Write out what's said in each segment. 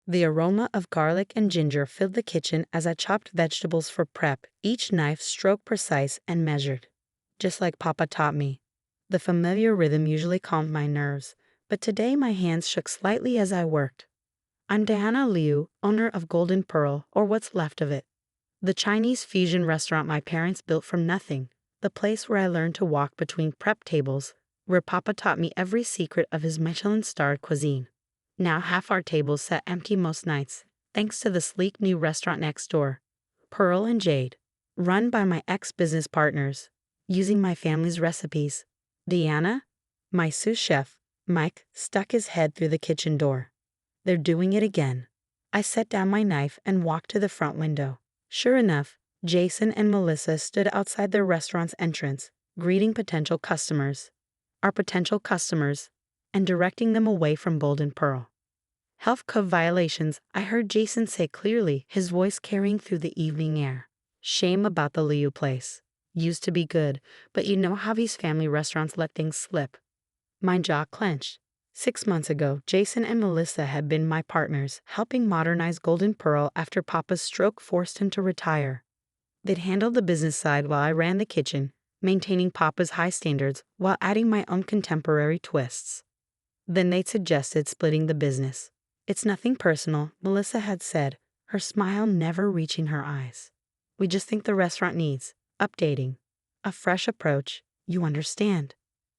The aroma of garlic and ginger filled the kitchen as I chopped vegetables for prep, each knife stroke precise and measured. Just like Papa taught me. The familiar rhythm usually calmed my nerves, but today my hands shook slightly as I worked. I'm Diana Liu, owner of Golden Pearl, or what's left of it. The Chinese fusion restaurant my parents built from nothing, the place where I learned to walk between prep tables, where Papa taught me every secret of his Michelin-starred cuisine. Now half our tables sat empty most nights, thanks to the sleek new restaurant next door, Pearl and Jade, run by my ex-business partners, using my family's recipes. Diana, my sous chef, Mike, stuck his head through the kitchen door. They're doing it again. I set down my knife and walked to the front window. Sure enough, Jason and Melissa stood outside their restaurant's entrance, greeting potential customers. Our potential customers, and directing them away from Golden Pearl. Health code violations, I heard Jason say clearly, his voice carrying through the evening air. Shame about the Liu place. Used to be good, but you know how these family restaurants let things slip. My jaw clenched. 6 months ago, Jason and Melissa had been my partners, helping modernize Golden Pearl after Papa's stroke forced him to retire. They'd handled the business side while I ran the kitchen, maintaining Papa's high standards while adding my own contemporary twists. Then they'd suggested splitting the business. It's nothing personal, Melissa had said, her smile never reaching her eyes. We just think the restaurant needs updating. A fresh approach, you understand.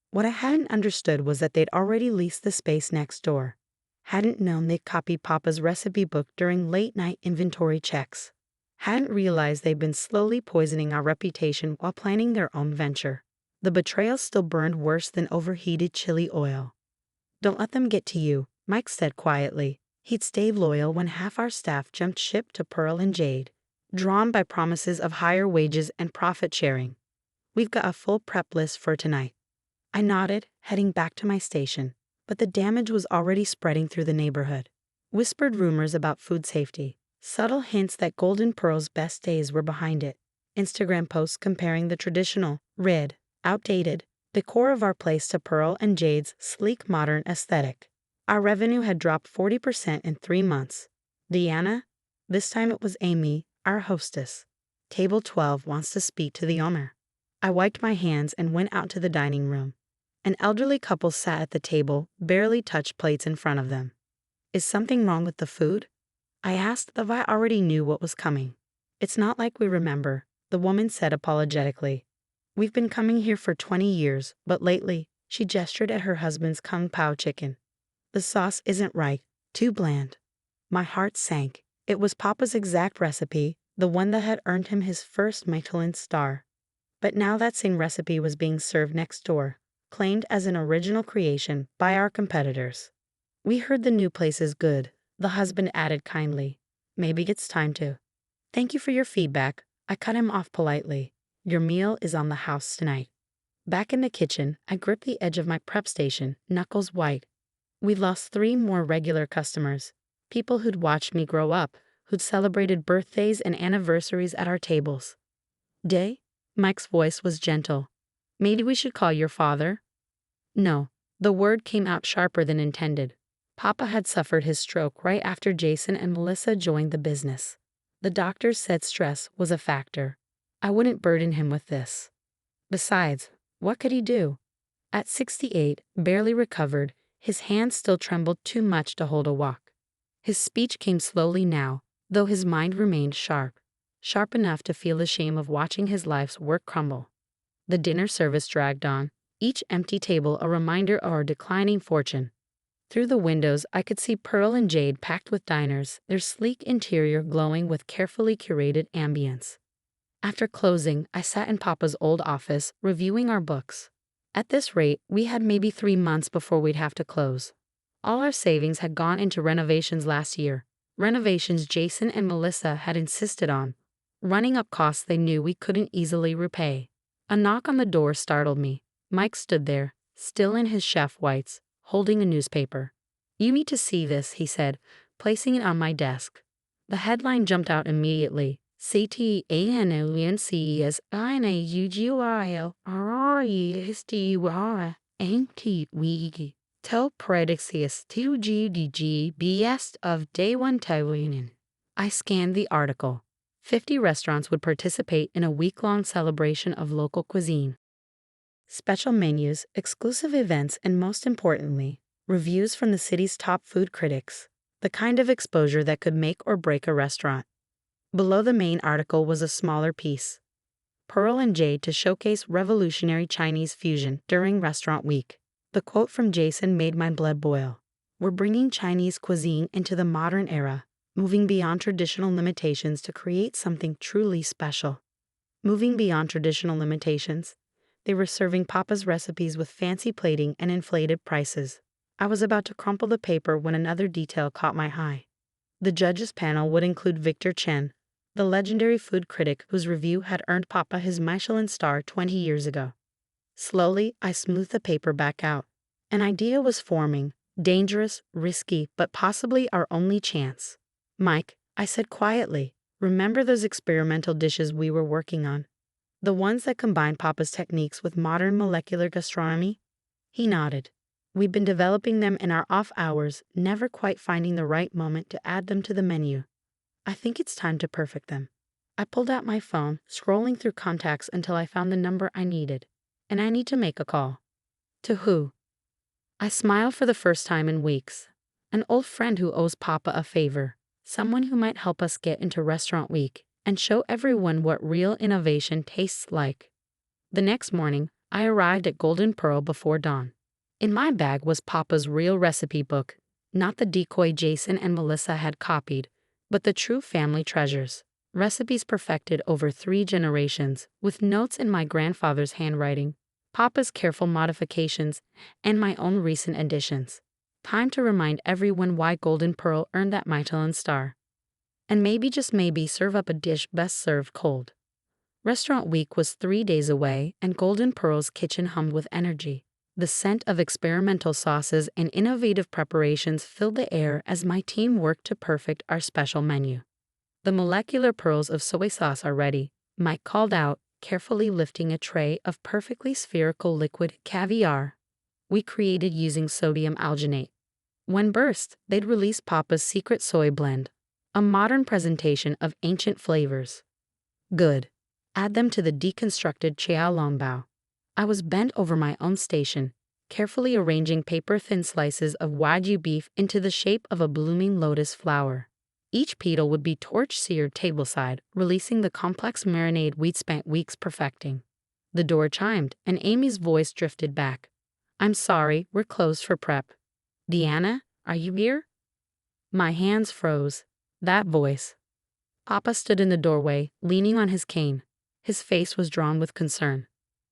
What I hadn't understood was that they'd already leased the space next door. Hadn't known they'd copied Papa's recipe book during late-night inventory checks. Hadn't realized they'd been slowly poisoning our reputation while planning their own venture. The betrayal still burned worse than overheated chili oil. Don't let them get to you, Mike said quietly. He'd stayed loyal when half our staff jumped ship to Pearl and Jade, drawn by promises of higher wages and profit sharing. We've got a full prep list for tonight. I nodded, heading back to my station, but the damage was already spreading through the neighborhood. Whispered rumors about food safety, subtle hints that Golden Pearl's best days were behind it, Instagram posts comparing the traditional, red, outdated decor of our place to Pearl and Jade's sleek modern aesthetic. Our revenue had dropped 40% in 3 months. Diana, this time it was Amy, our hostess. Table 12 wants to speak to the owner. I wiped my hands and went out to the dining room. An elderly couple sat at the table, barely touched plates in front of them. Is something wrong with the food? I asked, though I already knew what was coming. It's not like we remember, the woman said apologetically. We've been coming here for 20 years, but lately, she gestured at her husband's Kung Pao chicken. The sauce isn't right, too bland. My heart sank. It was Papa's exact recipe, the one that had earned him his first Michelin star. But now that same recipe was being served next door, claimed as an original creation by our competitors. We heard the new place is good, the husband added kindly. Maybe it's time to. Thank you for your feedback, I cut him off politely. Your meal is on the house tonight. Back in the kitchen, I gripped the edge of my prep station, knuckles white. We'd lost 3 more regular customers, people who'd watched me grow up, who'd celebrated birthdays and anniversaries at our tables. Day? Mike's voice was gentle. Maybe we should call your father? No, the word came out sharper than intended. Papa had suffered his stroke right after Jason and Melissa joined the business. The doctors said stress was a factor. I wouldn't burden him with this. Besides, what could he do? At 68, barely recovered, his hands still trembled too much to hold a walk. His speech came slowly now, though his mind remained sharp enough to feel the shame of watching his life's work crumble. The dinner service dragged on, each empty table a reminder of our declining fortune. Through the windows, I could see Pearl and Jade packed with diners, their sleek interior glowing with carefully curated ambience. After closing, I sat in Papa's old office, reviewing our books. At this rate, we had maybe 3 months before we'd have to close. All our savings had gone into renovations last year, renovations Jason and Melissa had insisted on, running up costs they knew we couldn't easily repay. A knock on the door startled me. Mike stood there, still in his chef whites, holding a newspaper. You need to see this, he said, placing it on my desk. The headline jumped out immediately. CTANONCESINAUGUILRESTY Tel predictius 2GDG best of day 1 Taiwanin. I scanned the article. 50 restaurants would participate in a week-long celebration of local cuisine. Special menus, exclusive events, and most importantly, reviews from the city's top food critics. The kind of exposure that could make or break a restaurant. Below the main article was a smaller piece. Pearl and Jade to showcase revolutionary Chinese fusion during Restaurant Week. The quote from Jason made my blood boil. We're bringing Chinese cuisine into the modern era, moving beyond traditional limitations to create something truly special. Moving beyond traditional limitations. They were serving Papa's recipes with fancy plating and inflated prices. I was about to crumple the paper when another detail caught my eye. The judges' panel would include Victor Chen, the legendary food critic whose review had earned Papa his Michelin star 20 years ago. Slowly, I smoothed the paper back out. An idea was forming, dangerous, risky, but possibly our only chance. Mike, I said quietly, remember those experimental dishes we were working on? The ones that combine Papa's techniques with modern molecular gastronomy? He nodded. We've been developing them in our off hours, never quite finding the right moment to add them to the menu. I think it's time to perfect them. I pulled out my phone, scrolling through contacts until I found the number I needed. And I need to make a call. To who? I smiled for the first time in weeks. An old friend who owes Papa a favor. Someone who might help us get into Restaurant Week and show everyone what real innovation tastes like. The next morning, I arrived at Golden Pearl before dawn. In my bag was Papa's real recipe book, not the decoy Jason and Melissa had copied, but the true family treasures. Recipes perfected over 3 generations, with notes in my grandfather's handwriting, Papa's careful modifications, and my own recent additions. Time to remind everyone why Golden Pearl earned that Michelin star. And maybe, just maybe, serve up a dish best served cold. Restaurant Week was 3 days away, and Golden Pearl's kitchen hummed with energy. The scent of experimental sauces and innovative preparations filled the air as my team worked to perfect our special menu. The molecular pearls of soy sauce are ready, Mike called out, carefully lifting a tray of perfectly spherical liquid caviar we created using sodium alginate. When burst, they'd release Papa's secret soy blend, a modern presentation of ancient flavors. Good. Add them to the deconstructed xiaolongbao. I was bent over my own station, carefully arranging paper-thin slices of Wagyu beef into the shape of a blooming lotus flower. Each petal would be torch-seared tableside, releasing the complex marinade we'd spent weeks perfecting. The door chimed, and Amy's voice drifted back. I'm sorry, we're closed for prep. Diana, are you here? My hands froze. That voice. Papa stood in the doorway, leaning on his cane. His face was drawn with concern.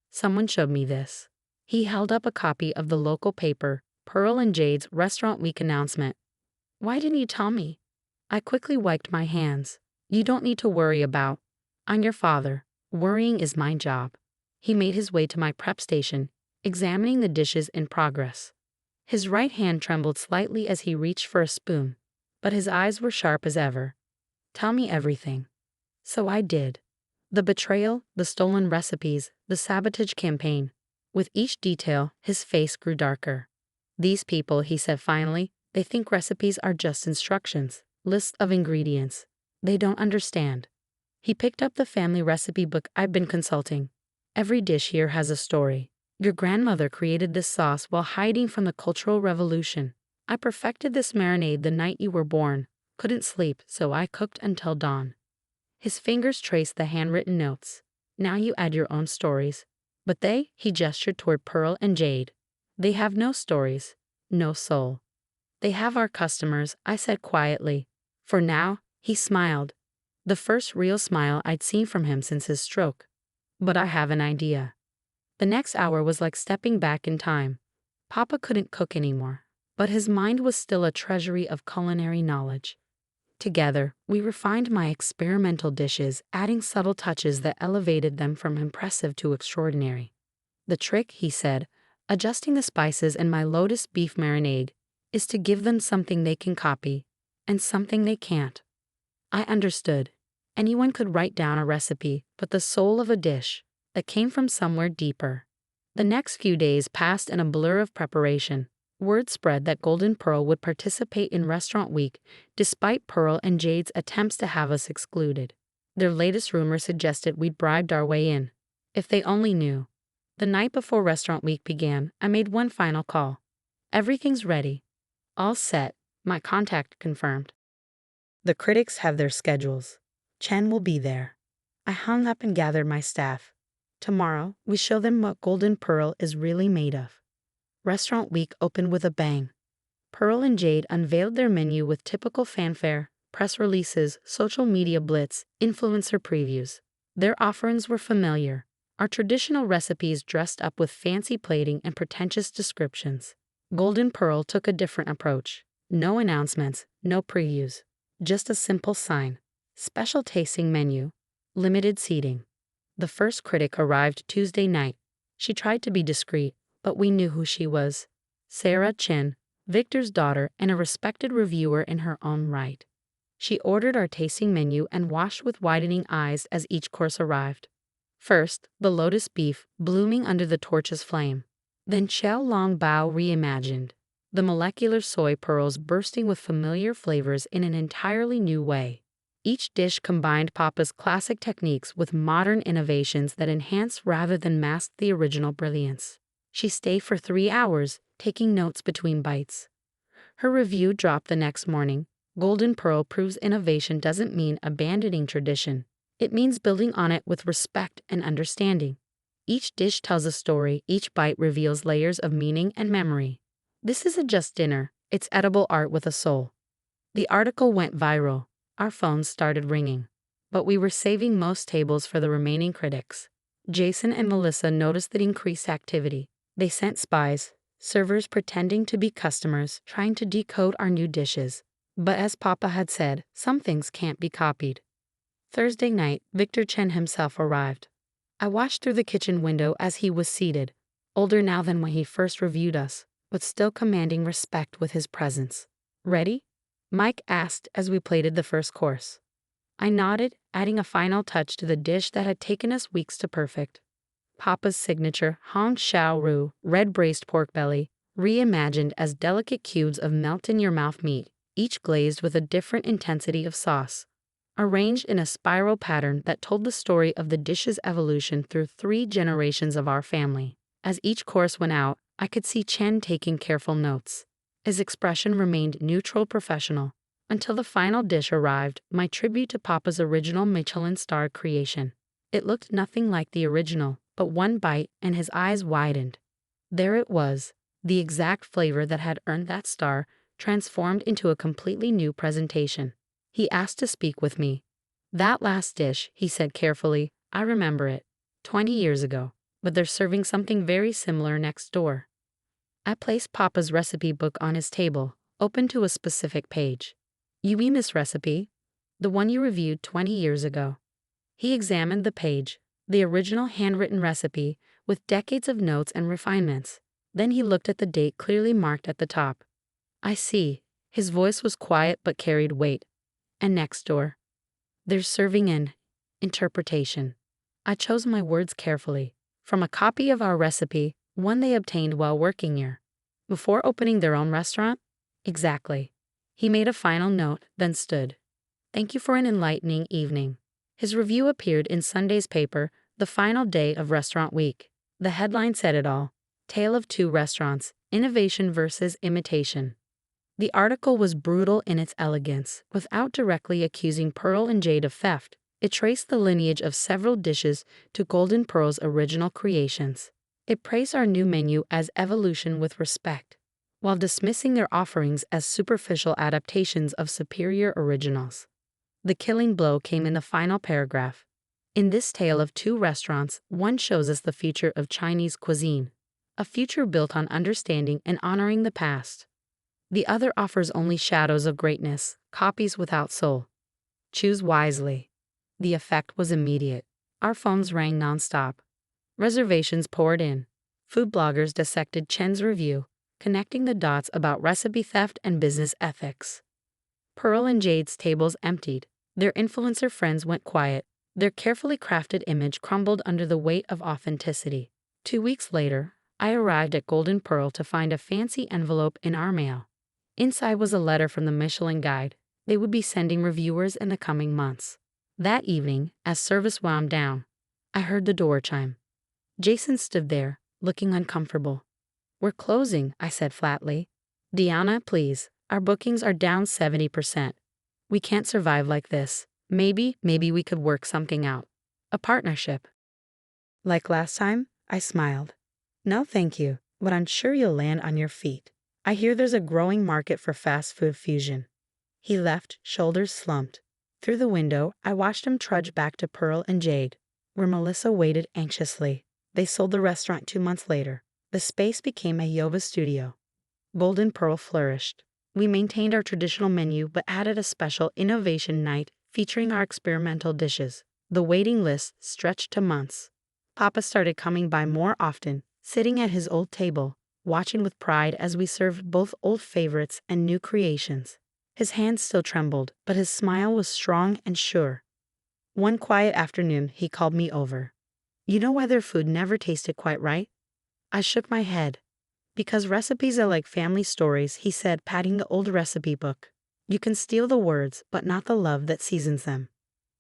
Someone showed me this. He held up a copy of the local paper, Pearl and Jade's Restaurant Week announcement. Why didn't you tell me? I quickly wiped my hands. You don't need to worry about. I'm your father. Worrying is my job. He made his way to my prep station, examining the dishes in progress. His right hand trembled slightly as he reached for a spoon, but his eyes were sharp as ever. Tell me everything. So I did. The betrayal, the stolen recipes, the sabotage campaign. With each detail, his face grew darker. These people, he said finally, they think recipes are just instructions, lists of ingredients. They don't understand. He picked up the family recipe book I've been consulting. Every dish here has a story. Your grandmother created this sauce while hiding from the Cultural Revolution. I perfected this marinade the night you were born. Couldn't sleep, so I cooked until dawn. His fingers traced the handwritten notes. Now you add your own stories. But they, he gestured toward Pearl and Jade. They have no stories, no soul. They have our customers, I said quietly. For now, he smiled. The first real smile I'd seen from him since his stroke. But I have an idea. The next hour was like stepping back in time. Papa couldn't cook anymore, but his mind was still a treasury of culinary knowledge. Together, we refined my experimental dishes, adding subtle touches that elevated them from impressive to extraordinary. The trick, he said, adjusting the spices in my lotus beef marinade, is to give them something they can copy, and something they can't. I understood. Anyone could write down a recipe, but the soul of a dish, that came from somewhere deeper. The next few days passed in a blur of preparation. Word spread that Golden Pearl would participate in Restaurant Week, despite Pearl and Jade's attempts to have us excluded. Their latest rumor suggested we'd bribed our way in. If they only knew. The night before Restaurant Week began, I made one final call. Everything's ready. All set, my contact confirmed. The critics have their schedules. Chen will be there. I hung up and gathered my staff. Tomorrow, we show them what Golden Pearl is really made of. Restaurant Week opened with a bang. Pearl and Jade unveiled their menu with typical fanfare, press releases, social media blitz, influencer previews. Their offerings were familiar. Our traditional recipes dressed up with fancy plating and pretentious descriptions. Golden Pearl took a different approach. No announcements, no previews. Just a simple sign. Special tasting menu. Limited seating. The first critic arrived Tuesday night. She tried to be discreet, but we knew who she was. Sarah Chen, Victor's daughter and a respected reviewer in her own right. She ordered our tasting menu and watched with widening eyes as each course arrived. First, the lotus beef, blooming under the torch's flame. Then Xiao Long Bao reimagined. The molecular soy pearls bursting with familiar flavors in an entirely new way. Each dish combined Papa's classic techniques with modern innovations that enhanced rather than masked the original brilliance. She stayed for 3 hours, taking notes between bites. Her review dropped the next morning. Golden Pearl proves innovation doesn't mean abandoning tradition. It means building on it with respect and understanding. Each dish tells a story, each bite reveals layers of meaning and memory. This isn't just dinner, it's edible art with a soul. The article went viral. Our phones started ringing. But we were saving most tables for the remaining critics. Jason and Melissa noticed the increased activity. They sent spies, servers pretending to be customers, trying to decode our new dishes. But as Papa had said, some things can't be copied. Thursday night, Victor Chen himself arrived. I watched through the kitchen window as he was seated, older now than when he first reviewed us, but still commanding respect with his presence. Ready? Mike asked as we plated the first course. I nodded, adding a final touch to the dish that had taken us weeks to perfect. Papa's signature Hong Shao Ru, red braised pork belly, reimagined as delicate cubes of melt-in-your-mouth meat, each glazed with a different intensity of sauce. Arranged in a spiral pattern that told the story of the dish's evolution through 3 generations of our family. As each course went out, I could see Chen taking careful notes. His expression remained neutral professional, until the final dish arrived, my tribute to Papa's original Michelin-starred creation. It looked nothing like the original, but one bite and his eyes widened. There it was, the exact flavor that had earned that star, transformed into a completely new presentation. He asked to speak with me. That last dish, he said carefully, I remember it. 20 years ago, but they're serving something very similar next door. I placed Papa's recipe book on his table, open to a specific page. You mean this recipe? The one you reviewed 20 years ago. He examined the page, the original handwritten recipe, with decades of notes and refinements. Then he looked at the date clearly marked at the top. I see. His voice was quiet but carried weight. And next door. There's serving in interpretation. I chose my words carefully. From a copy of our recipe, one they obtained while working here. Before opening their own restaurant? Exactly. He made a final note, then stood. Thank you for an enlightening evening. His review appeared in Sunday's paper, the final day of Restaurant Week. The headline said it all. Tale of 2 restaurants, innovation versus imitation. The article was brutal in its elegance. Without directly accusing Pearl and Jade of theft, it traced the lineage of several dishes to Golden Pearl's original creations. It praised our new menu as evolution with respect, while dismissing their offerings as superficial adaptations of superior originals. The killing blow came in the final paragraph. In this tale of 2 restaurants, one shows us the future of Chinese cuisine, a future built on understanding and honoring the past. The other offers only shadows of greatness, copies without soul. Choose wisely. The effect was immediate. Our phones rang nonstop. Reservations poured in. Food bloggers dissected Chen's review, connecting the dots about recipe theft and business ethics. Pearl and Jade's tables emptied. Their influencer friends went quiet. Their carefully crafted image crumbled under the weight of authenticity. 2 weeks later, I arrived at Golden Pearl to find a fancy envelope in our mail. Inside was a letter from the Michelin Guide they would be sending reviewers in the coming months. That evening, as service wound down, I heard the door chime. Jason stood there, looking uncomfortable. "We're closing," I said flatly. "Diana, please, our bookings are down 70%. We can't survive like this. Maybe we could work something out. A partnership." Like last time, I smiled. "No, thank you, but I'm sure you'll land on your feet. I hear there's a growing market for fast food fusion." He left, shoulders slumped. Through the window, I watched him trudge back to Pearl and Jade, where Melissa waited anxiously. They sold the restaurant 2 months later. The space became a yoga studio. Golden Pearl flourished. We maintained our traditional menu but added a special innovation night featuring our experimental dishes. The waiting list stretched to months. Papa started coming by more often, sitting at his old table, watching with pride as we served both old favorites and new creations. His hands still trembled, but his smile was strong and sure. One quiet afternoon, he called me over. "You know why their food never tasted quite right?" I shook my head. "Because recipes are like family stories," he said, patting the old recipe book. "You can steal the words, but not the love that seasons them."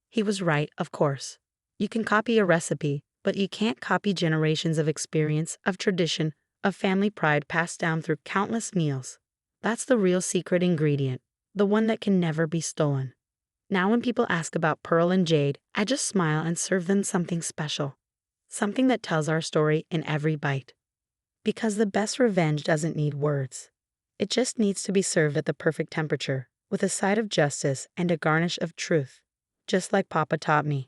He was right, of course. You can copy a recipe, but you can't copy generations of experience, of tradition, of family pride passed down through countless meals. That's the real secret ingredient, the one that can never be stolen. Now when people ask about Pearl and Jade, I just smile and serve them something special. Something that tells our story in every bite. Because the best revenge doesn't need words. It just needs to be served at the perfect temperature, with a side of justice and a garnish of truth. Just like Papa taught me.